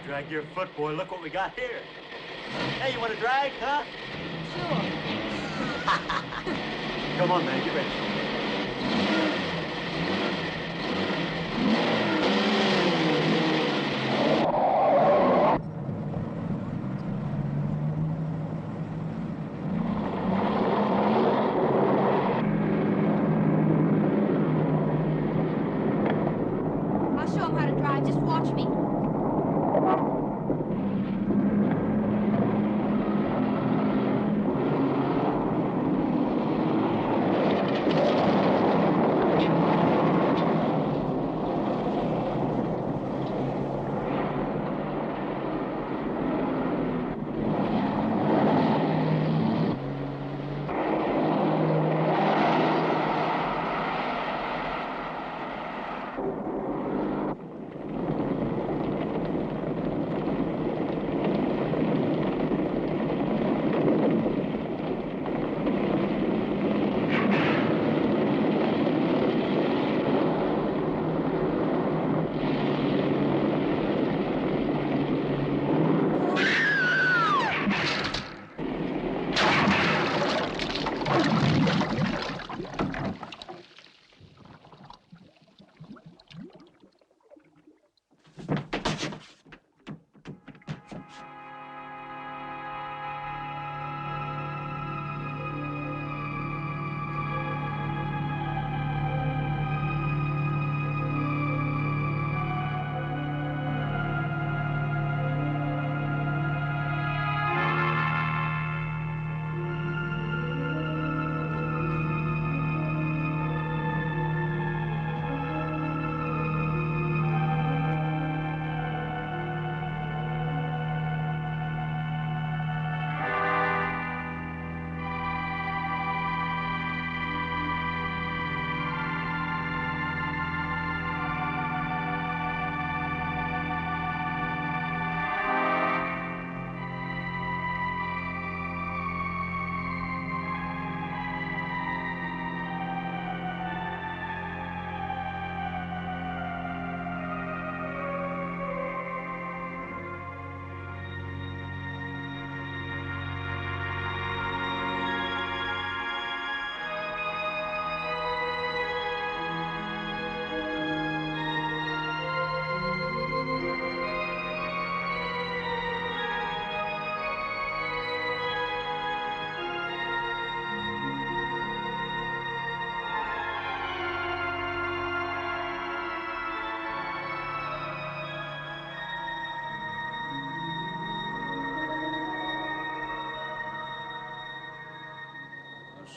drag your foot, boy. Look what we got here. Hey, you want to drag, huh? Sure. Come on, man, get ready. I'll show him how to drive. Just watch me.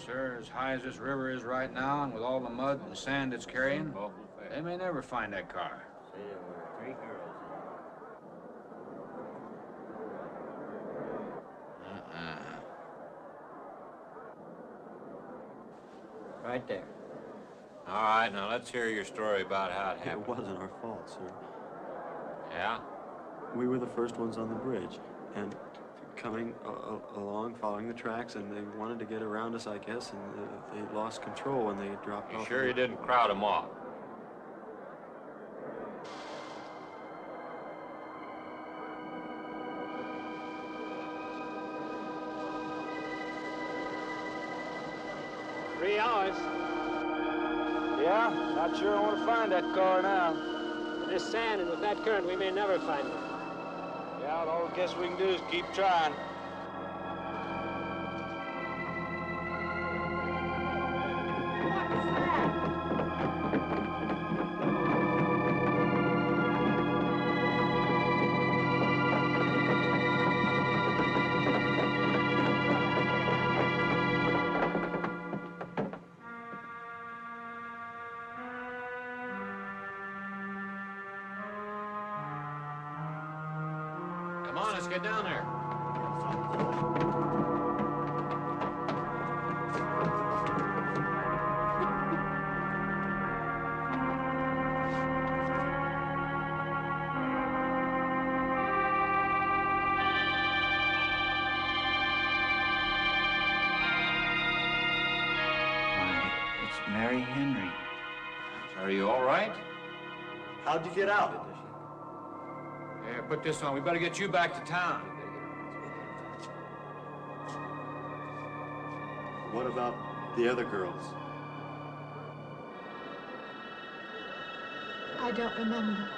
Sir, as high as this river is right now, and with all the mud and sand it's carrying, they may never find that car. See, there were 3 girls. Right there. All right, now let's hear your story about how it happened. It wasn't our fault, sir. Yeah? We were the first ones on the bridge, and coming along, following the tracks, and they wanted to get around us, I guess, and they lost control when they dropped off. You sure you didn't crowd them off? Three hours. Yeah, not sure I want to find that car now. With this sand and with that current, we may never find it. Yeah, all I guess we can do is keep trying. Come on, let's get down there. It's Mary Henry. Are you all right? How'd you get out? put this on. We better get you back to town. What about the other girls? I don't remember.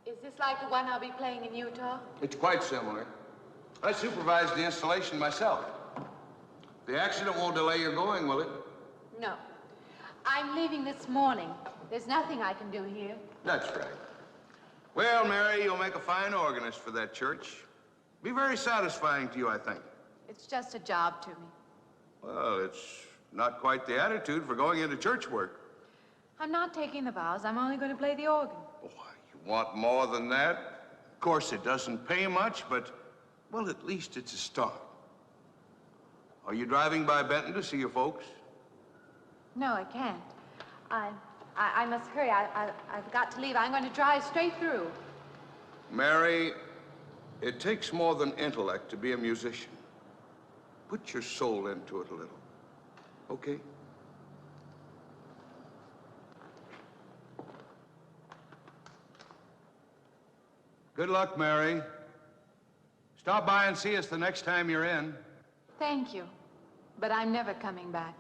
Is this like the one I'll be playing in Utah? It's quite similar. I supervised the installation myself. The accident won't delay your going, will it? No. I'm leaving this morning. There's nothing I can do here. That's right. Well, Mary, you'll make a fine organist for that church. Be very satisfying to you, I think. It's just a job to me. Well, it's not quite the attitude for going into church work. I'm not taking the vows. I'm only going to play the organ. Oh, you want more than that? Of course, it doesn't pay much, but, well, at least it's a start. Are you driving by Benton to see your folks? No, I can't. I must hurry. I've got to leave. I'm going to drive straight through. Mary, it takes more than intellect to be a musician. Put your soul into it a little, okay? Good luck, Mary. Stop by and see us the next time you're in. Thank you. But I'm never coming back.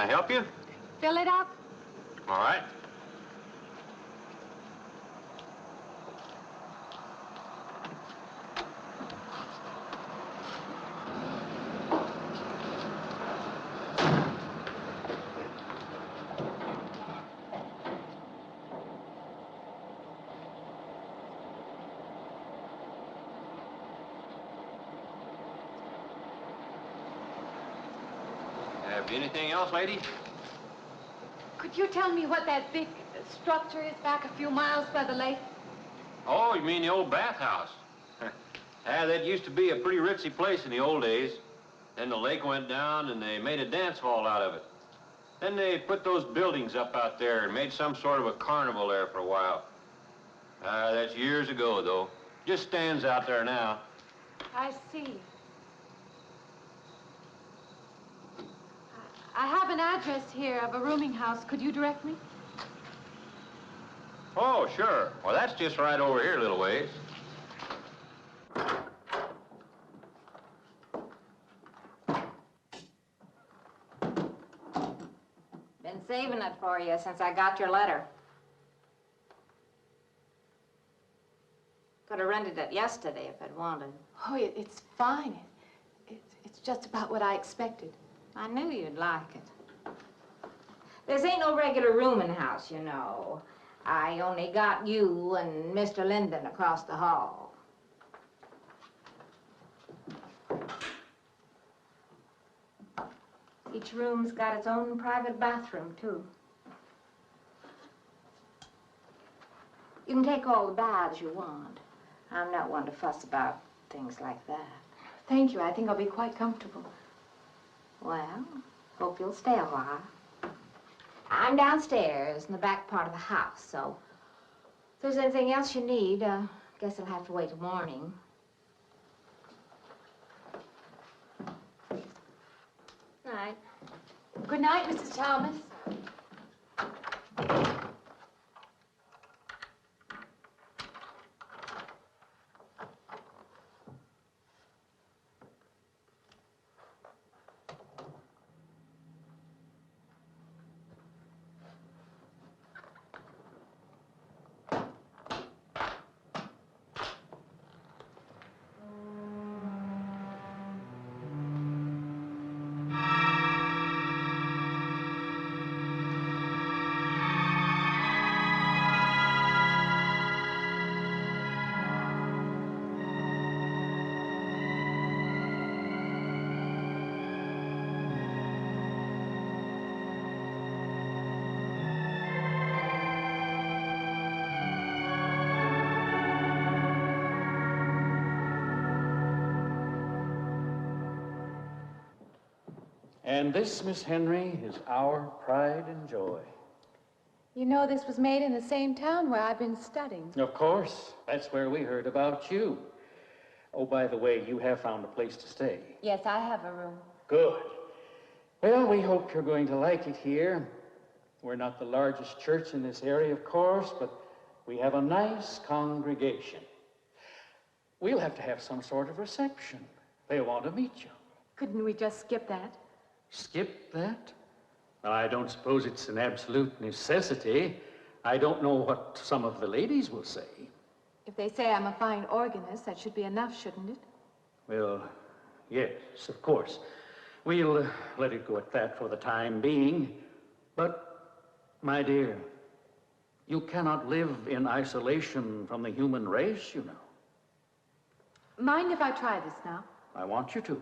I help you? Fill it up. All right. Have anything else, lady? Could you tell me what that big structure is back a few miles by the lake? Oh, you mean the old bathhouse? That used to be a pretty ritzy place in the old days. Then the lake went down and they made a dance hall out of it. Then they put those buildings up out there and made some sort of a carnival there for a while. That's years ago, though. Just stands out there now. I see. I have an address here of a rooming house. Could you direct me? Oh, sure. Well, that's just right over here a little ways. Been saving it for you since I got your letter. Could have rented it yesterday if I'd wanted. Oh, it's fine. It's just about what I expected. I knew you'd like it. This ain't no regular rooming house, you know. I only got you and Mr. Linden across the hall. Each room's got its own private bathroom, too. You can take all the baths you want. I'm not one to fuss about things like that. Thank you. I think I'll be quite comfortable. Well, hope you'll stay a while. I'm downstairs in the back part of the house, so if there's anything else you need, guess I'll have to wait till morning. Night. Good night, Mrs. Thomas. And this, Miss Henry, is our pride and joy. You know, this was made in the same town where I've been studying. Of course. That's where we heard about you. Oh, by the way, you have found a place to stay. Yes, I have a room. Good. Well, we hope you're going to like it here. We're not the largest church in this area, of course, but we have a nice congregation. We'll have to have some sort of reception. They'll want to meet you. Couldn't we just skip that? Skip that? Well, I don't suppose it's an absolute necessity. I don't know what some of the ladies will say. If they say I'm a fine organist, that should be enough, shouldn't it? Well, yes, of course. We'll let it go at that for the time being. But, my dear, you cannot live in isolation from the human race, you know. Mind if I try this now? I want you to.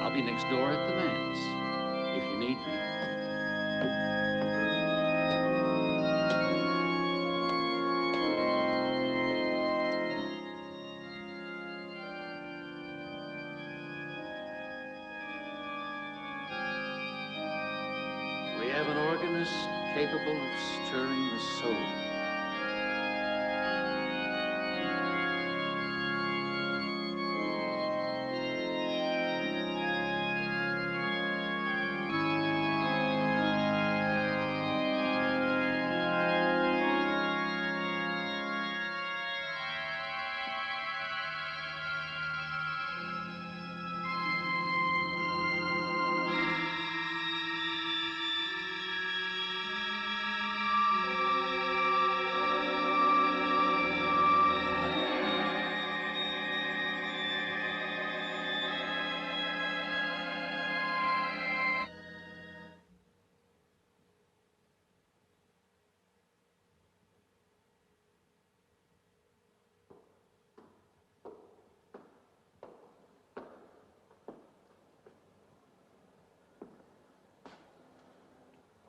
I'll be next door at the manse, if you need me. We have an organist capable of stirring the soul.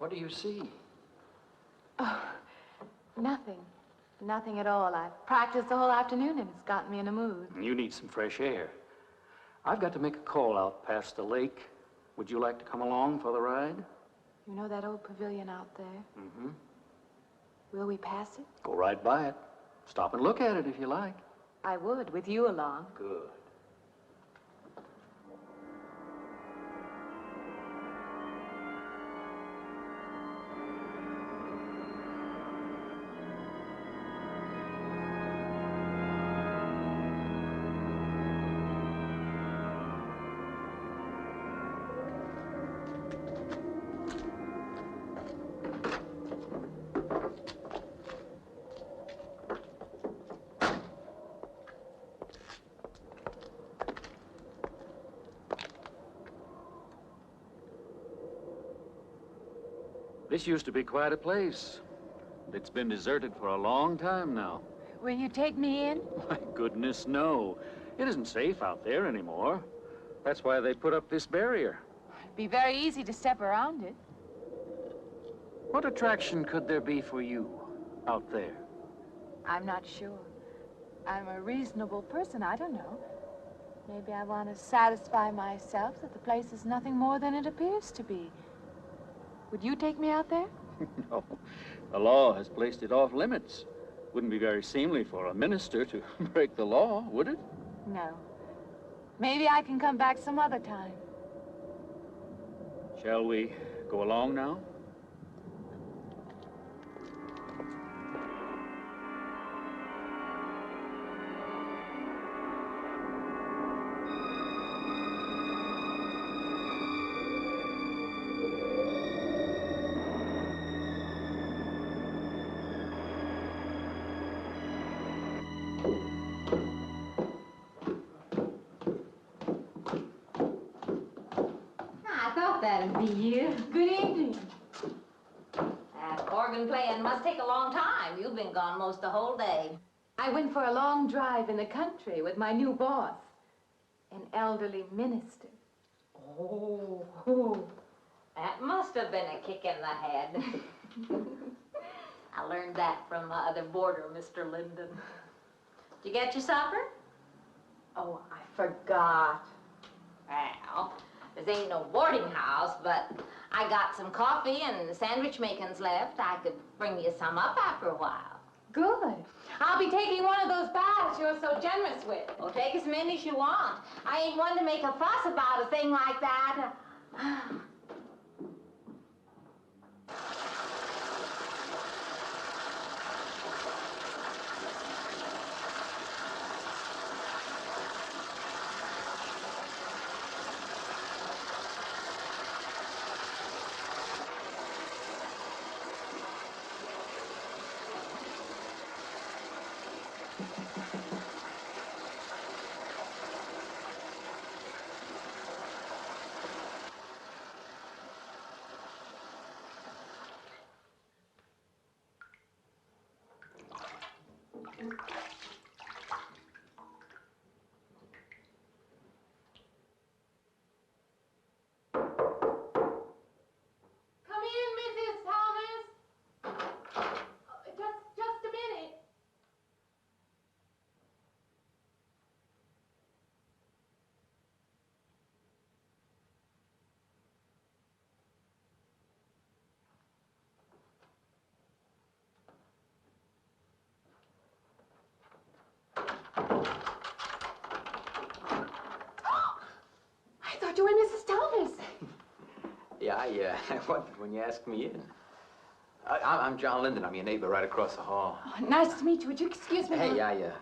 What do you see? Oh, nothing. Nothing at all. I've practiced the whole afternoon and it's gotten me in a mood. You need some fresh air. I've got to make a call out past the lake. Would you like to come along for the ride? You know that old pavilion out there? Mm-hmm. Will we pass it? Go right by it. Stop and look at it if you like. I would, with you along. Good. This used to be quite a place. It's been deserted for a long time now. Will you take me in? My goodness, no. It isn't safe out there anymore. That's why they put up this barrier. It'd be very easy to step around it. What attraction could there be for you out there? I'm not sure. I'm a reasonable person. I don't know. Maybe I want to satisfy myself that the place is nothing more than it appears to be. Would you take me out there? No. The law has placed it off limits. Wouldn't be very seemly for a minister to break the law, would it? No. Maybe I can come back some other time. Shall we go along now? That'd be you. Good evening. That organ playing must take a long time. You've been gone most the whole day. I went for a long drive in the country with my new boss, an elderly minister. Oh, that must have been a kick in the head. I learned that from my other boarder, Mr. Linden. Did you get your supper? Oh, I forgot. Well, this ain't no boarding house, but I got some coffee and sandwich makings left. I could bring you some up after a while. Good. I'll be taking one of those baths you're so generous with. Well, take as many as you want. I ain't one to make a fuss about a thing like that. You and Mrs. Thomas. Yeah, I wondered when you asked me in. I'm John Linden. I'm your neighbor right across the hall. Oh, nice to meet you. Would you excuse me? Hey, I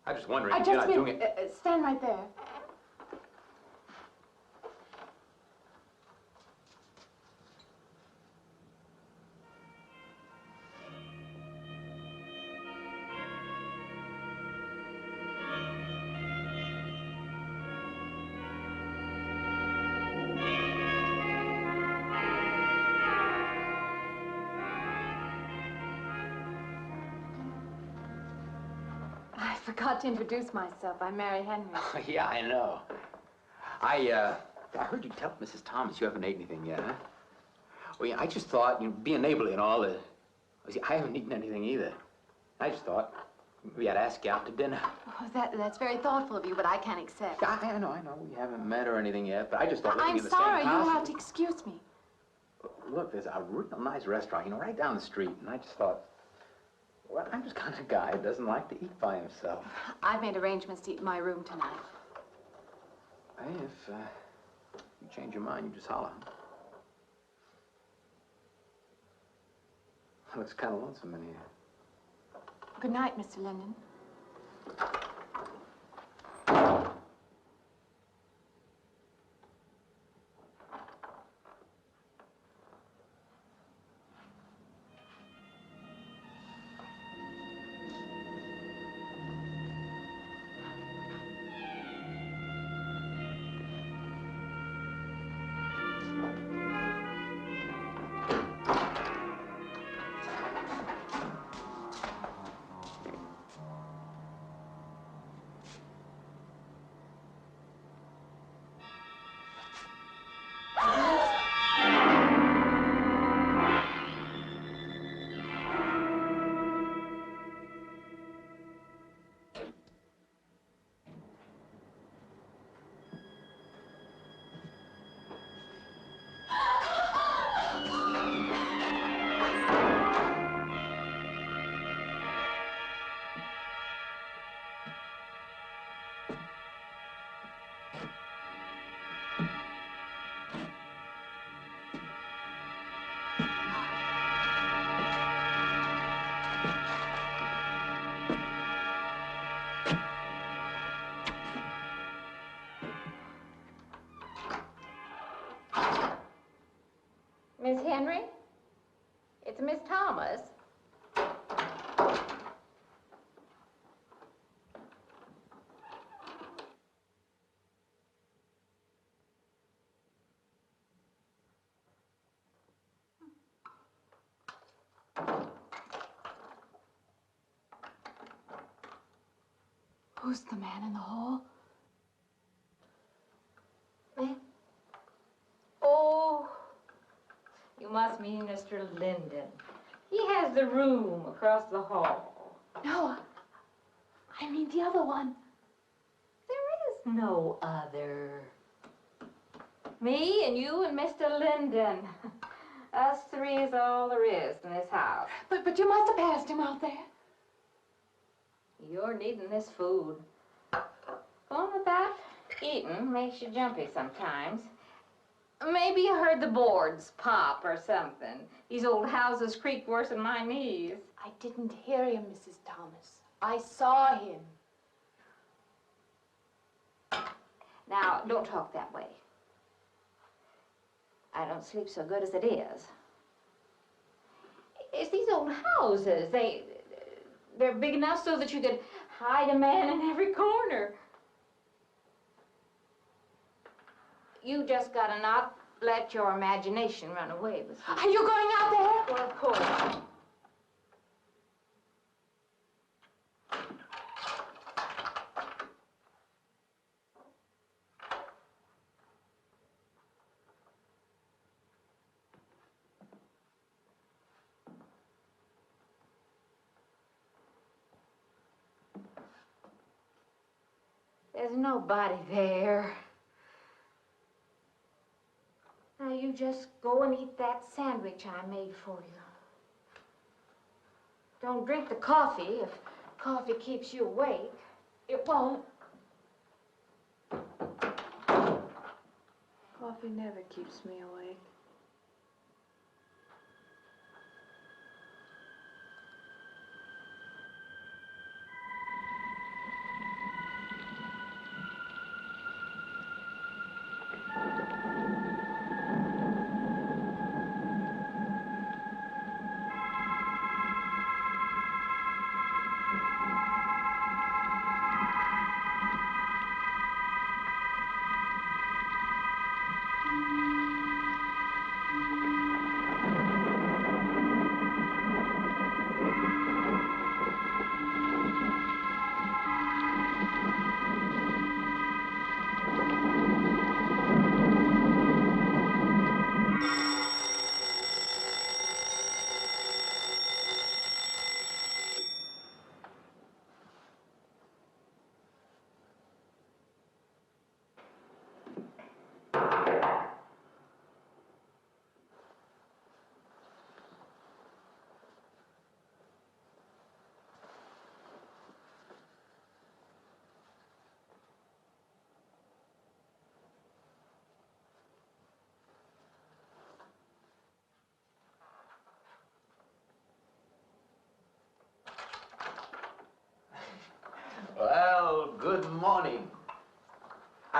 was just wondering if Just you're not doing it. Stand right there. I forgot to introduce myself. I'm Mary Henry. Oh, yeah, I know. I heard you tell Mrs. Thomas you haven't ate anything yet, huh? Well, yeah, I just thought, being neighborly and all, see, I haven't eaten anything either. I just thought maybe I'd ask you out to dinner. Oh, that's very thoughtful of you, but I can't accept. I know. We haven't met or anything yet, but I just thought I'm living in the sorry, same house. you'll have to excuse me. Look, there's a real nice restaurant, right down the street, and I just thought, well, I'm just kind of a guy who doesn't like to eat by himself. I've made arrangements to eat in my room tonight. Hey, if you change your mind, you just holler. Looks kind of lonesome in here. Good night, Mr. Linden. Miss Henry? It's Miss Thomas. Who's the man in the hall? Me? Oh, you must mean Mr. Linden. He has the room across the hall. No, I mean the other one. There is no other. Me and you and Mr. Linden. Us three is all there is in this house. But you must have passed him out there. You're needing this food. Going without eating makes you jumpy sometimes. Maybe you heard the boards pop or something. These old houses creak worse than my knees. I didn't hear him, Mrs. Thomas. I saw him. Now, don't talk that way. I don't sleep so good as it is. It's these old houses. They're big enough so that you could hide a man in every corner. You just gotta not let your imagination run away with you. Are you going out there? Well, of course. There's nobody there. Now you just go and eat that sandwich I made for you. Don't drink the coffee if coffee keeps you awake. It won't. Coffee never keeps me awake.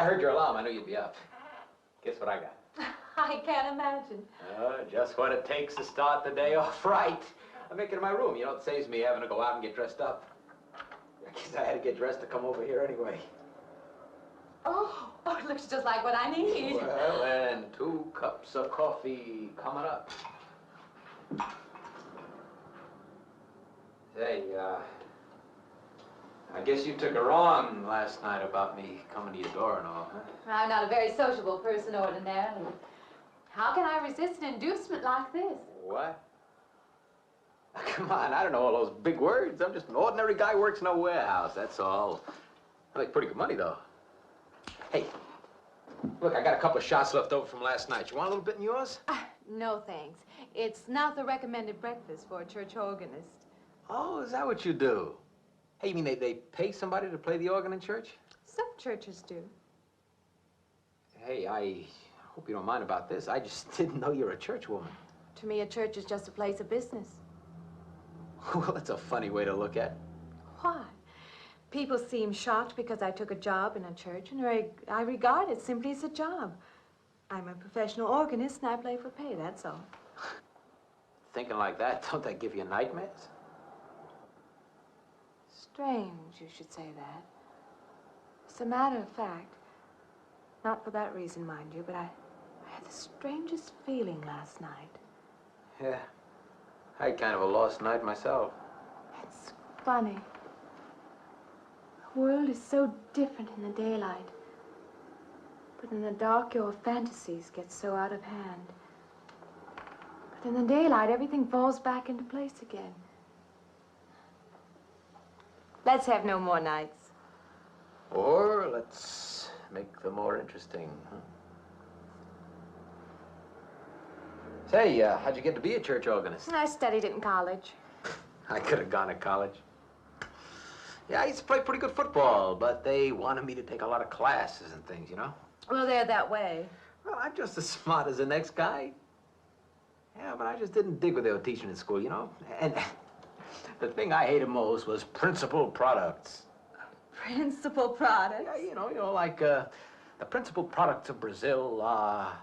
I heard your alarm. I knew you'd be up. Guess what I got? I can't imagine. Just what it takes to start the day off right. I make it in my room. You know, it saves me having to go out and get dressed up. I guess I had to get dressed to come over here anyway. Oh, it looks just like what I need. Well, and 2 cups of coffee coming up. Say, I guess you took her on last night about me coming to your door and all, huh? I'm not a very sociable person ordinarily. How can I resist an inducement like this? What? Come on, I don't know all those big words. I'm just an ordinary guy who works in a warehouse, that's all. I make pretty good money, though. Hey, look, I got a couple of shots left over from last night. You want a little bit in yours? No, thanks. It's not the recommended breakfast for a church organist. Oh, is that what you do? Hey, you mean they pay somebody to play the organ in church? Some churches do. Hey, I hope you don't mind about this. I just didn't know you're a church woman. To me, a church is just a place of business. Well, that's a funny way to look at it. Why? People seem shocked because I took a job in a church, and I regard it simply as a job. I'm a professional organist, and I play for pay, that's all. Thinking like that, don't that give you nightmares? Strange you should say that. As a matter of fact, not for that reason, mind you, but I had the strangest feeling last night. Yeah, I had kind of a lost night myself. It's funny. The world is so different in the daylight. But in the dark, your fantasies get so out of hand. But in the daylight, everything falls back into place again. Let's have no more nights. Or let's make them more interesting, huh? Say, how'd you get to be a church organist? I studied it in college. I could have gone to college. Yeah, I used to play pretty good football, but they wanted me to take a lot of classes and things, you know? Well, they're that way. Well, I'm just as smart as the next guy. Yeah, but I just didn't dig what they were teaching in school, you know? And the thing I hated most was principal products. Principal products? Yeah, you know, like the principal products of Brazil are...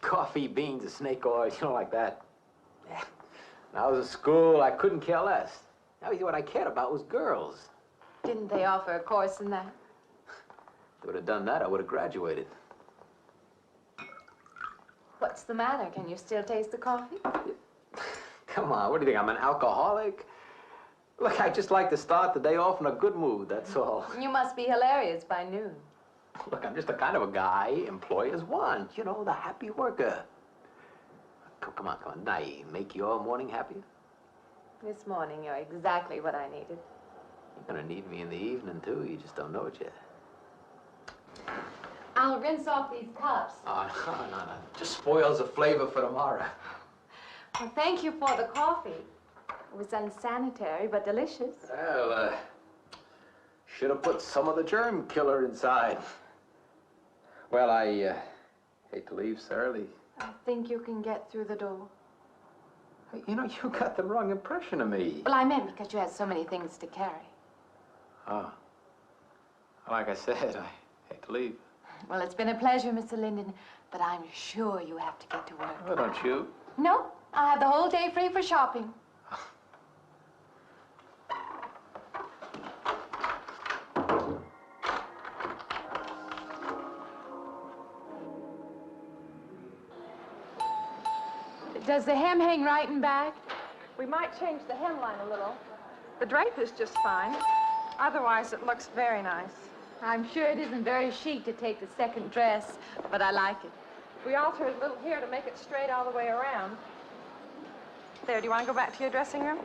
coffee, beans, snake oil, you know, like that. Yeah. When I was at school, I couldn't care less. Now, what I cared about was girls. Didn't they offer a course in that? If they would have done that, I would have graduated. What's the matter? Can you still taste the coffee? Come on, what do you think, I'm an alcoholic? Look, I just like to start the day off in a good mood, that's all. You must be hilarious by noon. Look, I'm just the kind of a guy employers want, you know, the happy worker. Come on, did I make your morning happier? This morning, you're exactly what I needed. You're gonna need me in the evening, too. You just don't know it yet. I'll rinse off these cups. Oh, no. Just spoils the flavor for tomorrow. Well, thank you for the coffee. It was unsanitary, but delicious. Well, should have put some of the germ killer inside. Well, I hate to leave so early. I think you can get through the door. Hey, you know, you got the wrong impression of me. Well, I meant because you had so many things to carry. Oh. Like I said, I hate to leave. Well, it's been a pleasure, Mr. Linden, but I'm sure you have to get to work. Oh, don't you? No, I have the whole day free for shopping. Does the hem hang right and back? We might change the hemline a little. The drape is just fine. Otherwise, it looks very nice. I'm sure it isn't very chic to take the second dress, but I like it. We alter it a little here to make it straight all the way around. There, do you want to go back to your dressing room?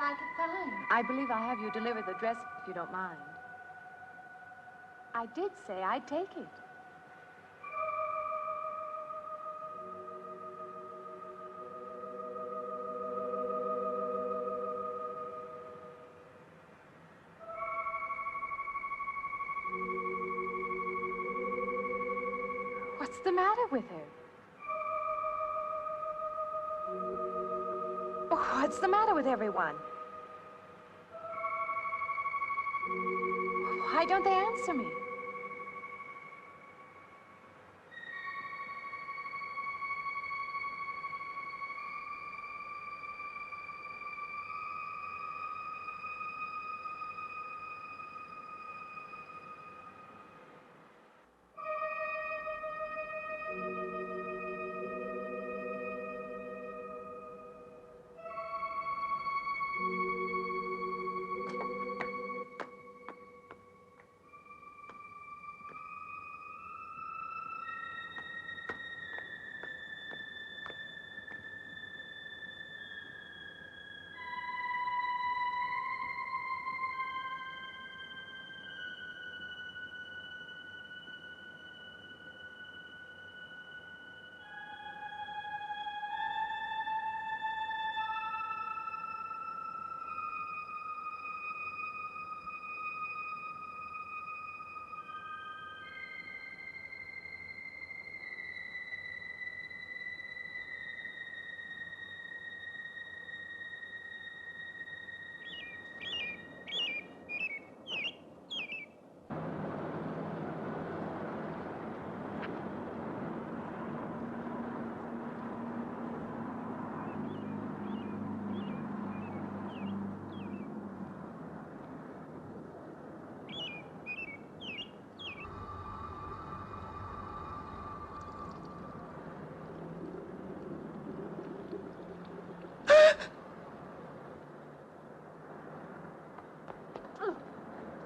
like it fine. I believe I'll have you deliver the dress if you don't mind. I did say I'd take it. What's the matter with her? Oh, what's the matter with everyone? Why don't they answer me?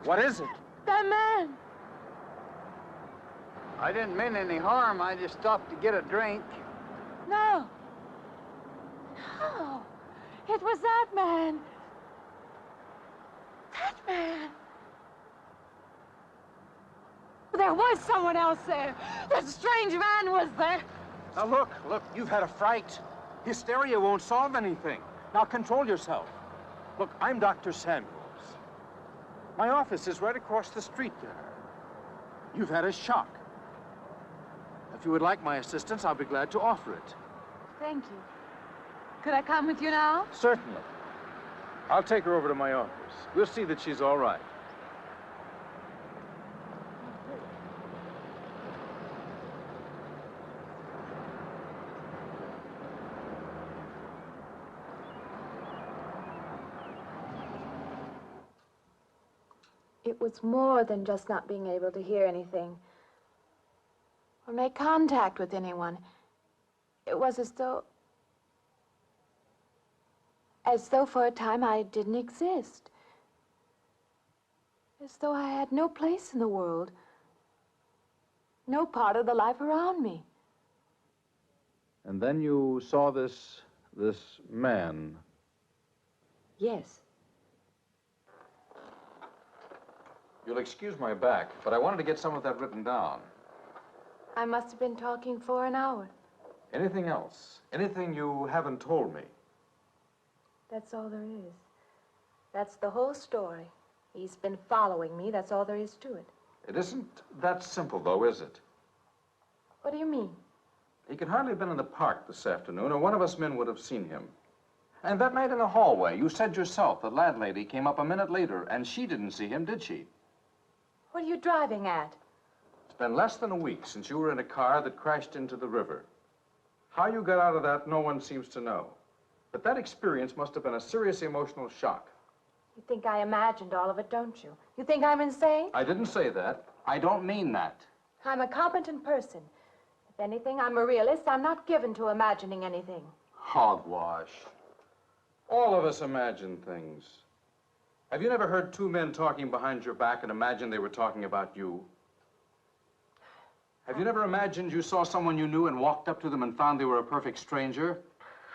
What is it? That man! I didn't mean any harm. I just stopped to get a drink. No. No. It was that man. That man. There was someone else there. That strange man was there. Now look, you've had a fright. Hysteria won't solve anything. Now control yourself. Look, I'm Dr. Samuels. My office is right across the street there. You've had a shock. If you would like my assistance, I'll be glad to offer it. Thank you. Could I come with you now? Certainly. I'll take her over to my office. We'll see that she's all right. It was more than just not being able to hear anything or make contact with anyone. It was as though for a time I didn't exist. As though I had no place in the world, no part of the life around me. And then you saw this man. Yes. You'll excuse my back, but I wanted to get some of that written down. I must have been talking for an hour. Anything else? Anything you haven't told me? That's all there is. That's the whole story. He's been following me. That's all there is to it. It isn't that simple, though, is it? What do you mean? He could hardly have been in the park this afternoon, or one of us men would have seen him. And that night in the hallway, you said yourself the landlady came up a minute later, and she didn't see him, did she? What are you driving at? It's been less than a week since you were in a car that crashed into the river. How you got out of that, no one seems to know. But that experience must have been a serious emotional shock. You think I imagined all of it, don't you? You think I'm insane? I didn't say that. I don't mean that. I'm a competent person. If anything, I'm a realist. I'm not given to imagining anything. Hogwash. All of us imagine things. Have you never heard two men talking behind your back and imagined they were talking about you? Have you never imagined you saw someone you knew and walked up to them and found they were a perfect stranger?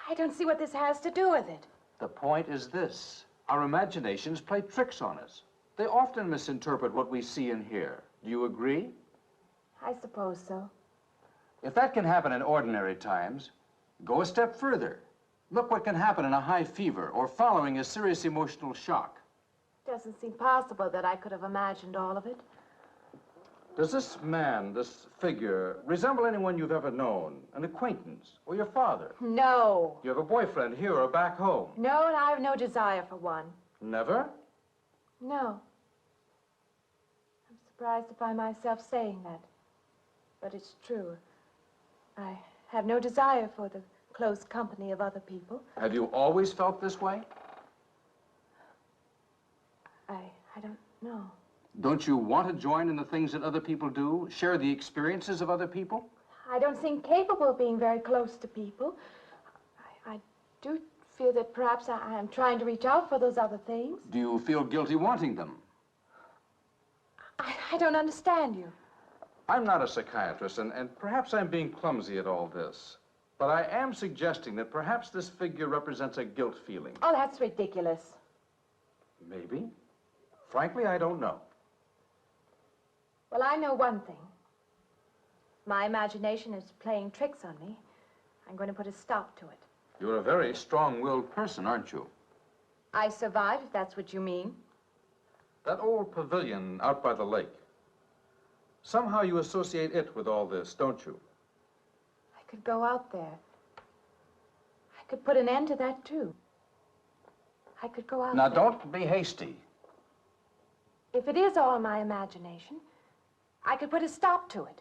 I don't see what this has to do with it. The point is this. Our imaginations play tricks on us. They often misinterpret what we see and hear. Do you agree? I suppose so. If that can happen in ordinary times, go a step further. Look what can happen in a high fever or following a serious emotional shock. Doesn't seem possible that I could have imagined all of it. Does this man, this figure, resemble anyone you've ever known? An acquaintance or your father? No. You have a boyfriend here or back home? No, and I have no desire for one. Never? No. I'm surprised to find myself saying that. But it's true. I have no desire for the close company of other people. Have you always felt this way? I don't know. Don't you want to join in the things that other people do? Share the experiences of other people? I don't seem capable of being very close to people. I do feel that perhaps I am trying to reach out for those other things. Do you feel guilty wanting them? I don't understand you. I'm not a psychiatrist, and perhaps I'm being clumsy at all this. But I am suggesting that perhaps this figure represents a guilt feeling. Oh, that's ridiculous. Maybe. Frankly, I don't know. Well, I know one thing. My imagination is playing tricks on me. I'm going to put a stop to it. You're a very strong-willed person, aren't you? I survive, if that's what you mean. That old pavilion out by the lake. Somehow you associate it with all this, don't you? I could go out there. I could put an end to that, too. I could go out Now, there. don't be hasty. If it is all my imagination, I could put a stop to it.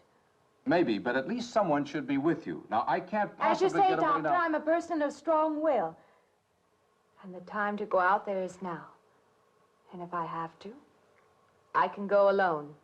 Maybe, but at least someone should be with you. Now, I can't As you possibly say, get away Doctor, now. I'm a person of strong will. And the time to go out there is now. And if I have to, I can go alone.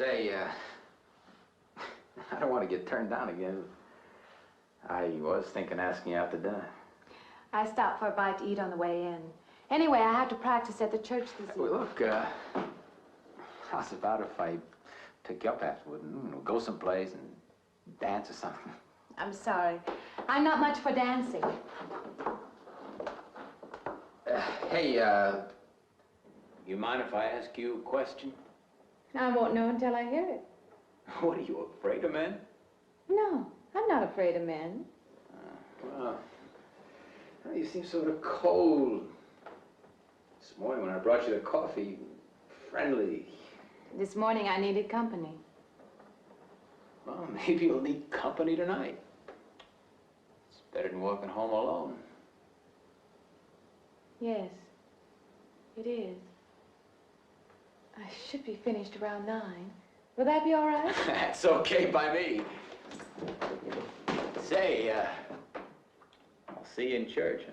Say, I don't want to get turned down again. I was thinking asking you out to dinner. I stopped for a bite to eat on the way in. Anyway, I have to practice at the church this evening. Well, look, how's about if I pick you up afterward and we'll go someplace and dance or something? I'm sorry. I'm not much for dancing. Hey, you mind if I ask you a question? I won't know until I hear it. What, are you afraid of men? No, I'm not afraid of men. Well, you seem sort of cold. This morning when I brought you the coffee, friendly. This morning I needed company. Well, maybe you'll need company tonight. It's better than walking home alone. Yes, it is. I should be finished around 9. Will that be all right? That's okay by me. Say, I'll see you in church. Huh?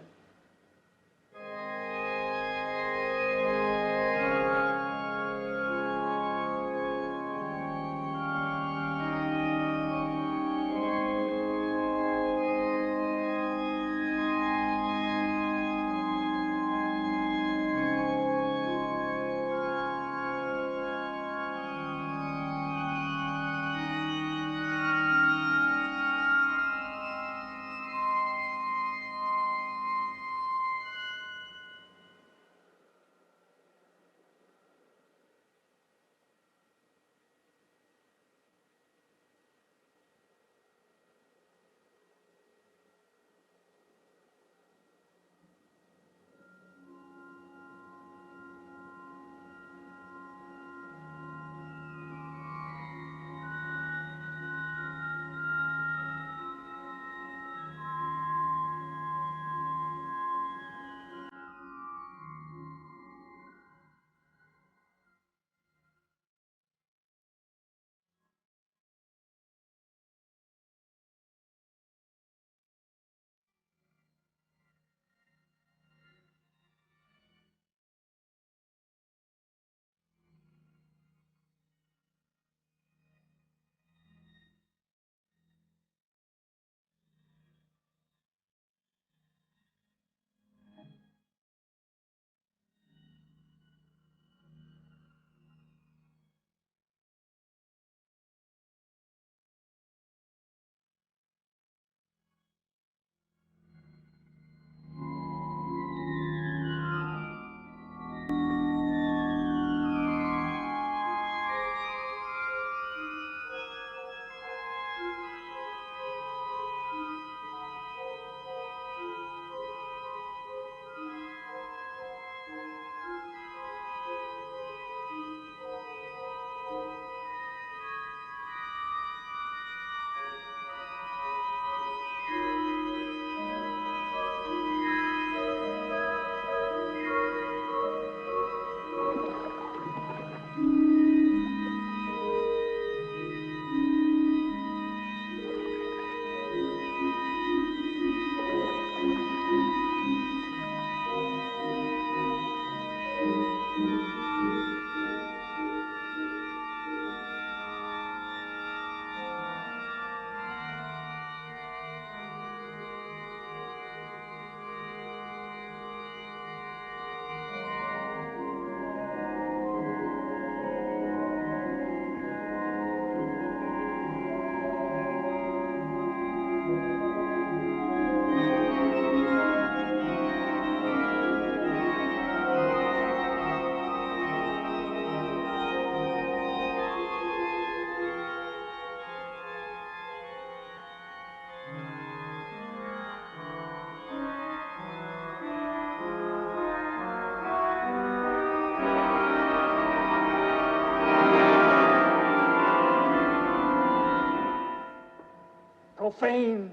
Profane,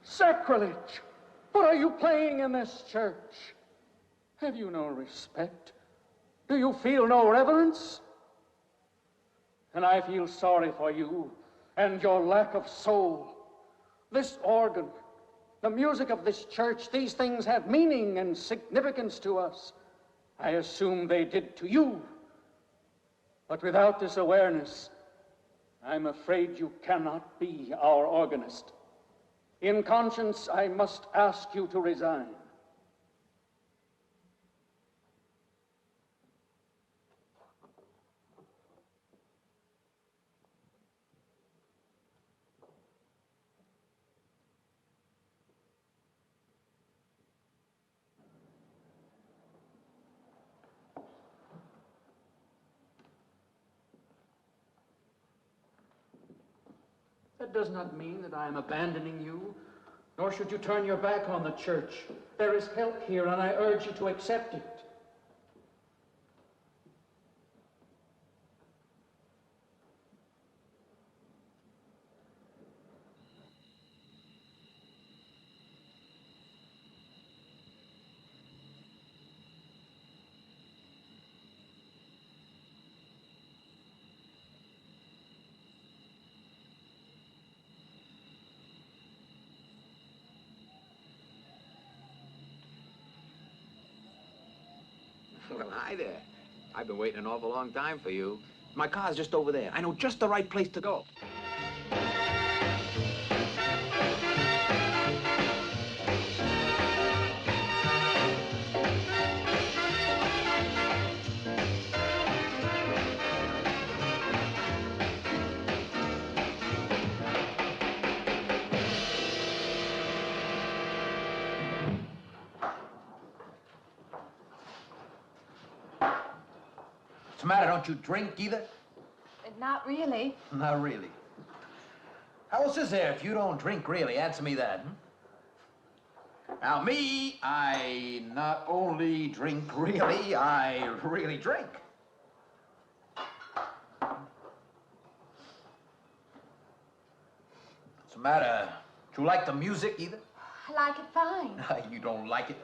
sacrilege. What are you playing in this church? Have you no respect? Do you feel no reverence? And I feel sorry for you and your lack of soul. This organ, the music of this church, these things have meaning and significance to us. I assume they did to you. But without this awareness, I'm afraid you cannot be our organist. In conscience, I must ask you to resign. That does not mean that I am abandoning you, nor should you turn your back on the church. There is help here, and I urge you to accept it. Well, hi there. I've been waiting an awful long time for you. My car's just over there. I know just the right place to go. What's the matter? Don't you drink either? Not really. Not really. How else is there if you don't drink really? Answer me that. Now, me, I not only drink really, I really drink. What's the matter? Do you like the music either? I like it fine. You don't like it.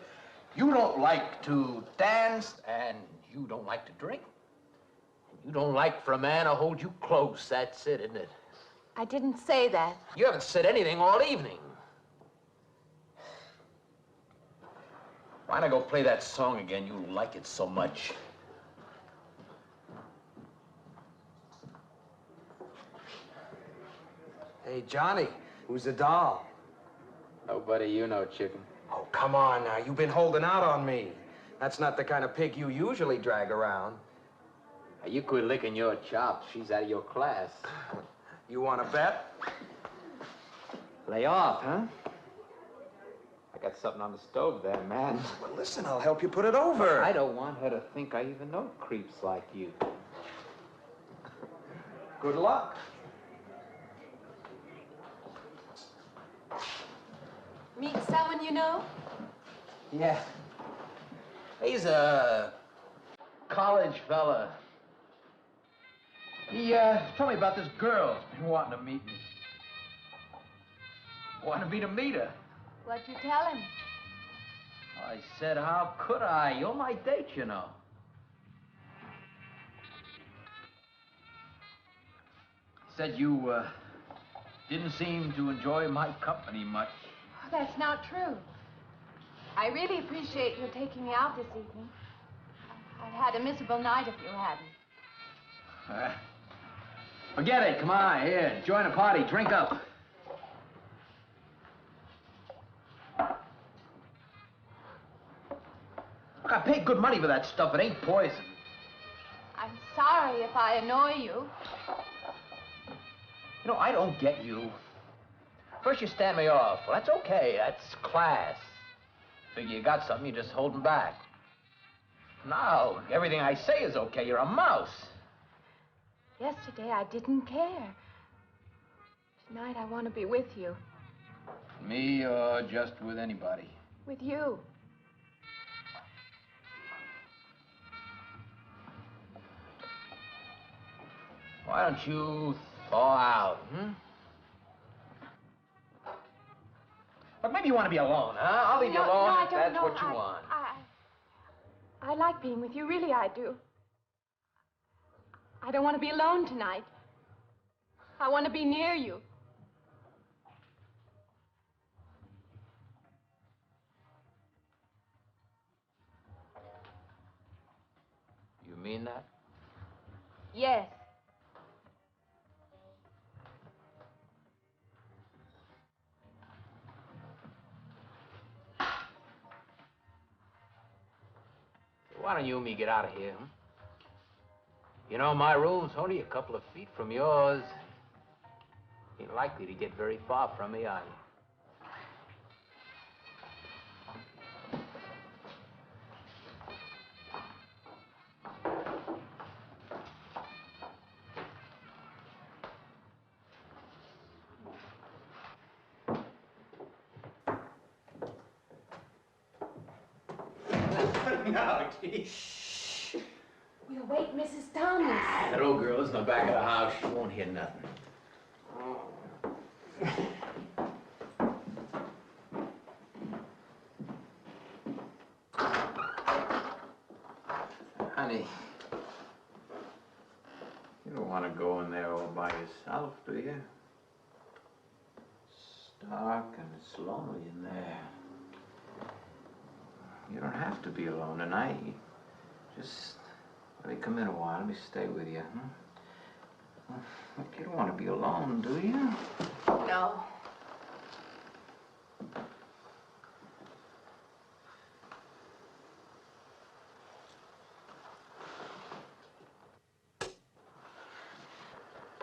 You don't like to dance, and you don't like to drink. You don't like for a man to hold you close. That's it, isn't it? I didn't say that. You haven't said anything all evening. Why not go play that song again? You like it so much. Hey, Johnny, who's the doll? Nobody you know, chicken. Oh, come on now. You've been holding out on me. That's not the kind of pig you usually drag around. You quit licking your chops. She's out of your class. You want to bet? Lay off, huh? I got something on the stove there, man. Well, listen, I'll help you put it over. I don't want her to think I even know creeps like you. Good luck. Meet someone you know? Yeah. He's a college fella. He told me about this girl who's been wanting to meet me. Wanted me to meet her. What'd you tell him? I said, how could I? You're my date, you know. He said you didn't seem to enjoy my company much. Oh, that's not true. I really appreciate your taking me out this evening. I'd had a miserable night if you hadn't. Forget it. Come on, here. Join the party. Drink up. Look, I paid good money for that stuff. It ain't poison. I'm sorry if I annoy you. You know, I don't get you. First you stand me off. Well, that's okay. That's class. Figure you got something, you're just holding back. Now, everything I say is okay. You're a mouse. Yesterday, I didn't care. Tonight, I want to be with you. Me or just with anybody? With you. Why don't you thaw out, But maybe you want to be alone, huh? I'll leave you alone no, if that's what you want. I like being with you, really I do. I don't want to be alone tonight. I want to be near you. You mean that? Yes. Why don't you and me get out of here, huh? You know, my room's only a couple of feet from yours. Ain't likely to get very far from me, are you? No, Shh. We'll wake Mrs. Thomas. That old girl is in the back of the house. She won't hear nothing. Honey, you don't want to go in there all by yourself, do you? It's dark and it's lonely in there. You don't have to be alone tonight. Just let me come in a while. Let me stay with you, huh? Look, you don't want to be alone, do you? No.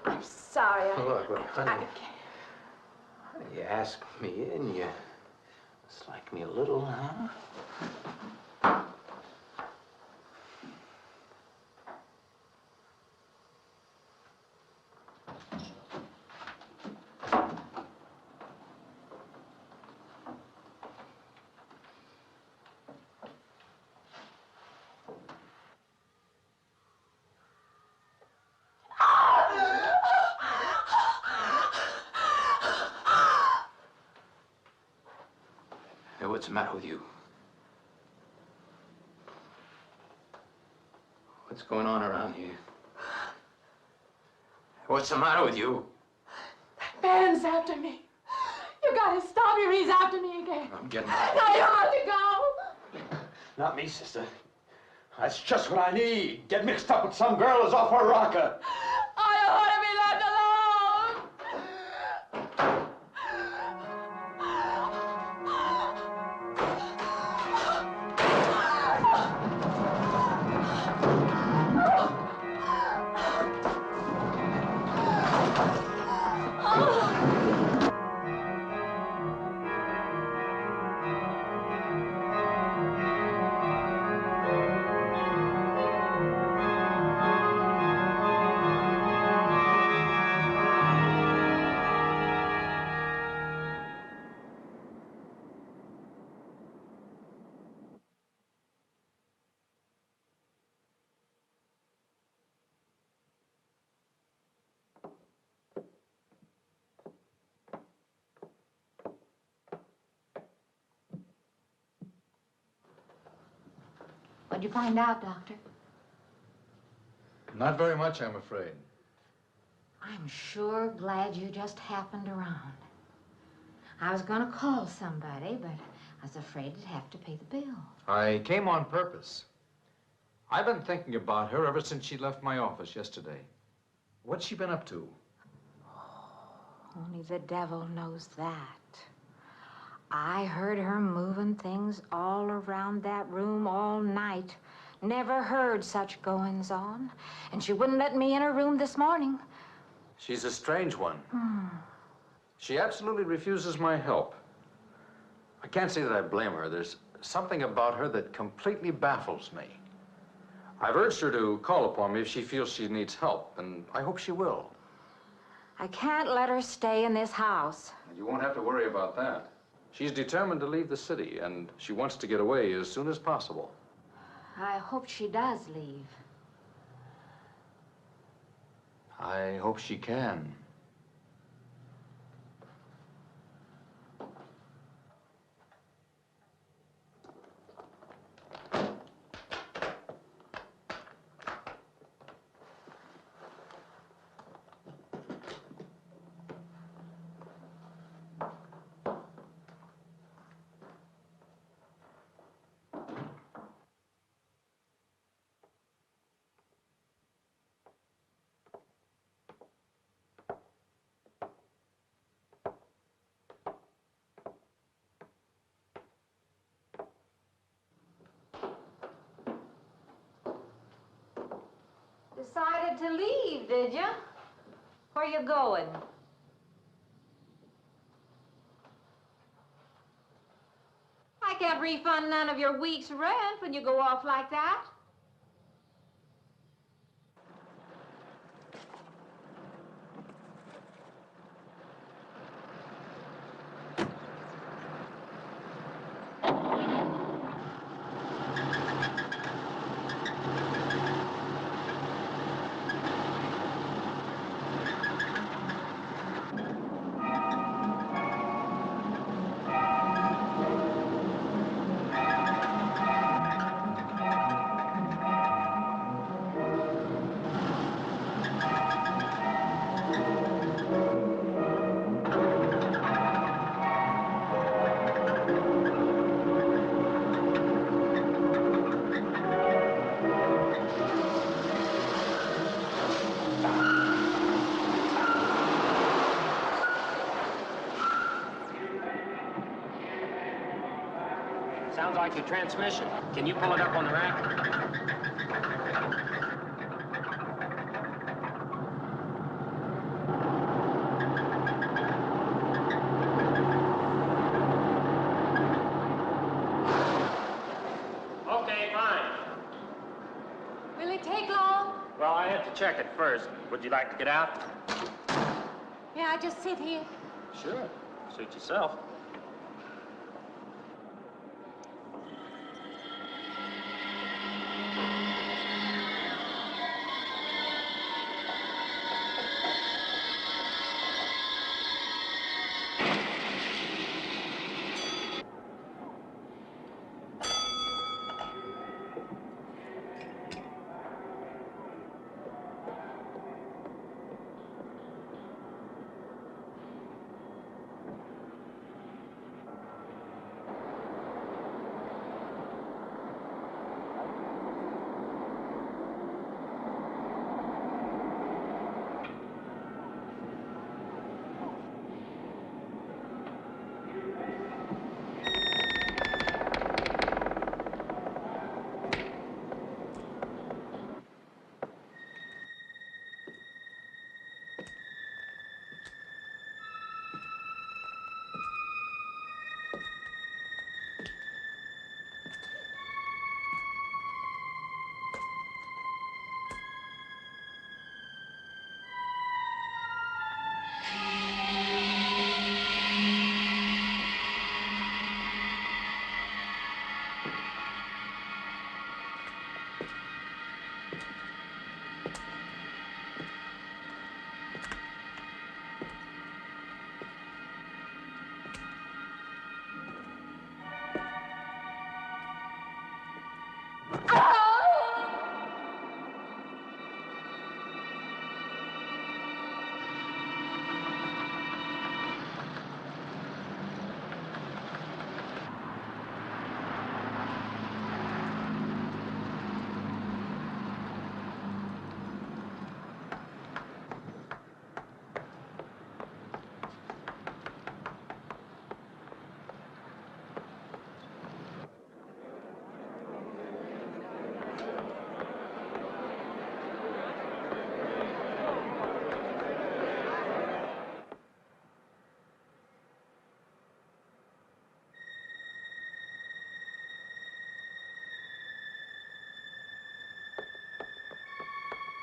I'm sorry. Look, honey. Honey, you asked me in, you dislike me a little, huh? Hey, what's the matter with you? What's going on around here? What's the matter with you? Ben's after me. You gotta stop him. He's after me again. I'm getting out. Now you have to go. Not me, sister. That's just what I need. Get mixed up with some girl who's off her rocker. I don't want to be left alone. What'd you find out, Doctor? Not very much, I'm afraid. I'm sure glad you just happened around. I was going to call somebody, but I was afraid I'd have to pay the bill. I came on purpose. I've been thinking about her ever since she left my office yesterday. What's she been up to? Only the devil knows that. I heard her moving things all around that room all night. Never heard such goings on. And she wouldn't let me in her room this morning. She's a strange one. She absolutely refuses my help. I can't say that I blame her. There's something about her that completely baffles me. I've urged her to call upon me if she feels she needs help, and I hope she will. I can't let her stay in this house. You won't have to worry about that. She's determined to leave the city, and she wants to get away as soon as possible. I hope she does leave. I hope she can. Decided to leave, did you? Where you going? I can't refund none of your week's rent when you go off like that. Sounds like your transmission. Can you pull it up on the rack? Okay, fine. Will it take long? Well, I have to check it first. Would you like to get out? May I just sit here? Sure. Suit yourself.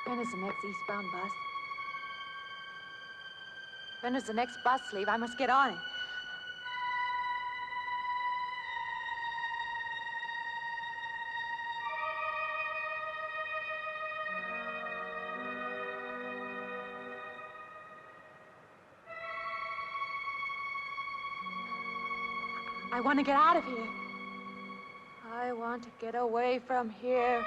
When is the next eastbound bus? When does the next bus leave? I must get on it. I want to get out of here. I want to get away from here.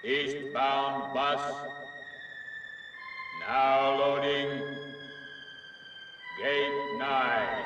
Eastbound bus, now loading, gate 9.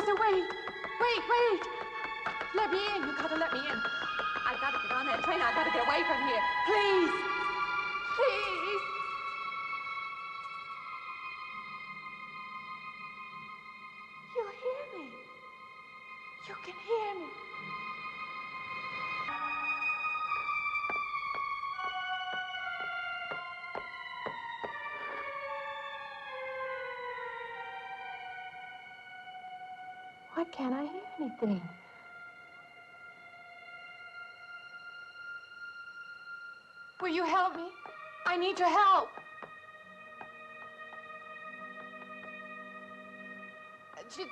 Officer, wait. Wait. Let me in. You gotta let me in. I gotta get on that train. I gotta get away from here. Please. Please. You hear me. You can hear me. Why can't I hear anything? Will you help me? I need your help.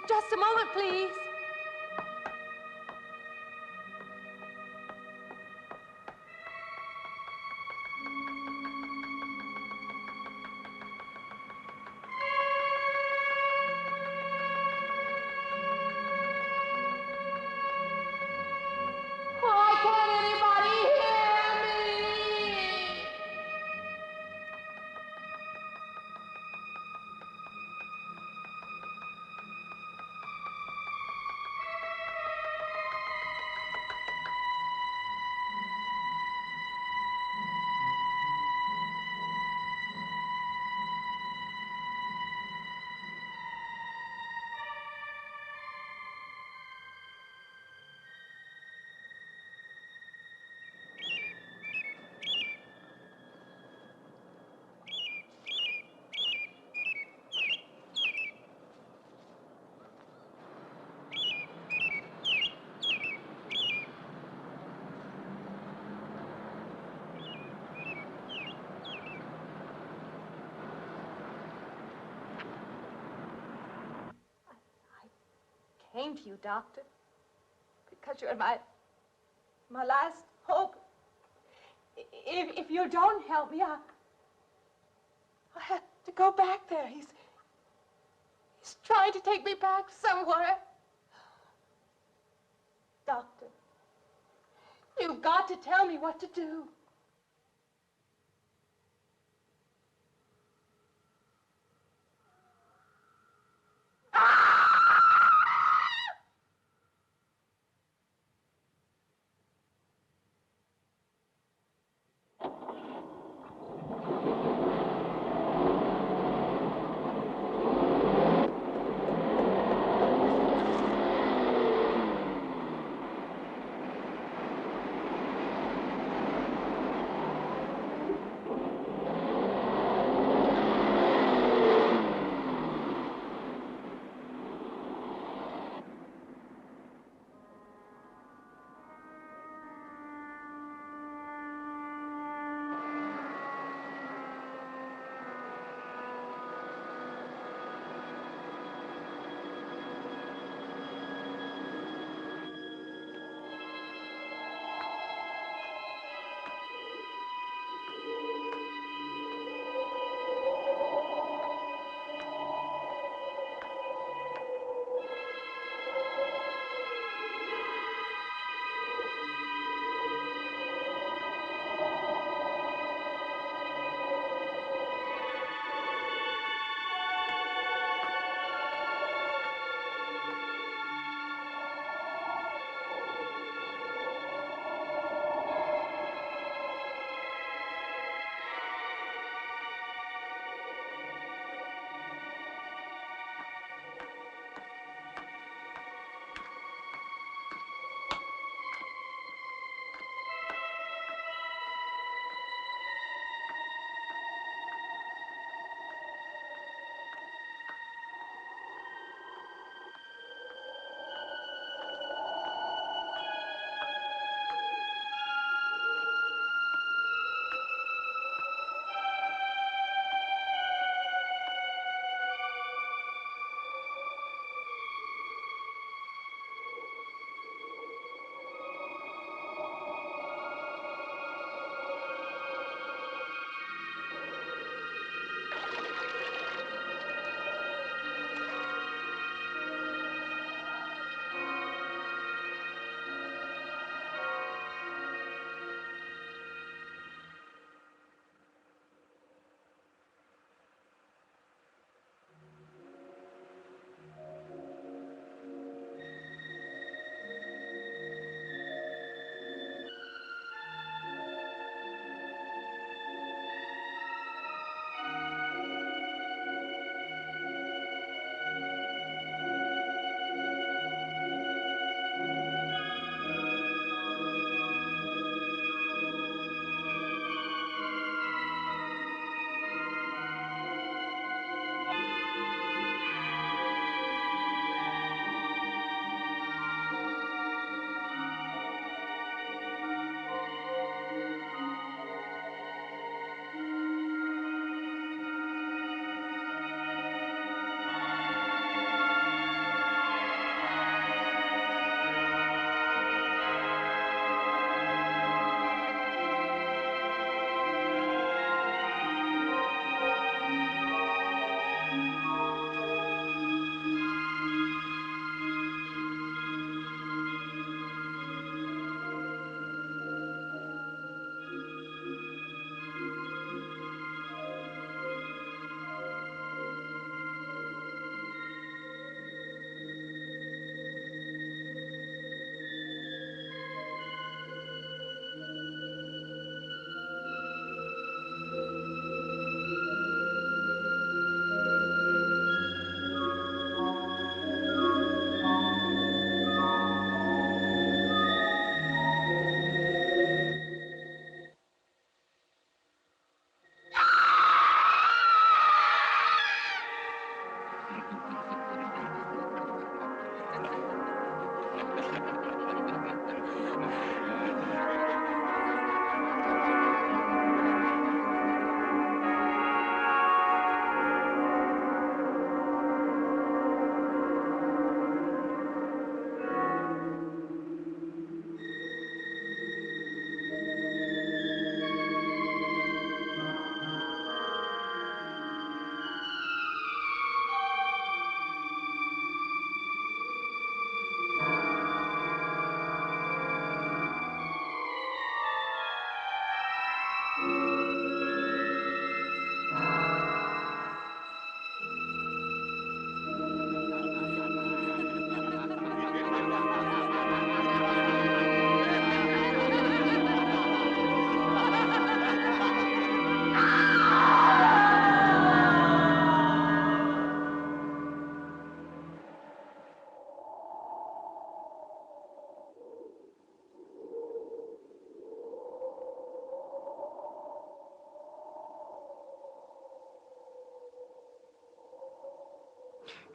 Just a moment, please. Why can't anybody hear me? Came to you, Doctor, because you're my last hope. If you don't help me, I'll have to go back there. He's trying to take me back somewhere. Doctor, you've got to tell me what to do.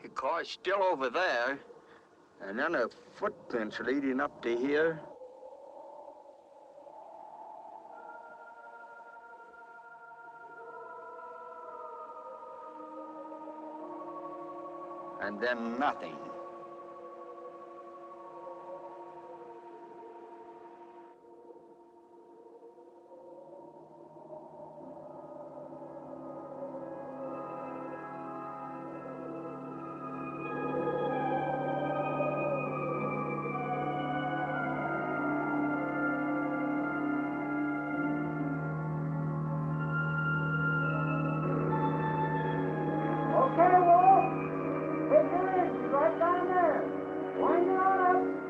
like a car still over there, and then a footprints leading up to here. And then nothing. Okay, Wolf. Take your easy right down there. Wind her up.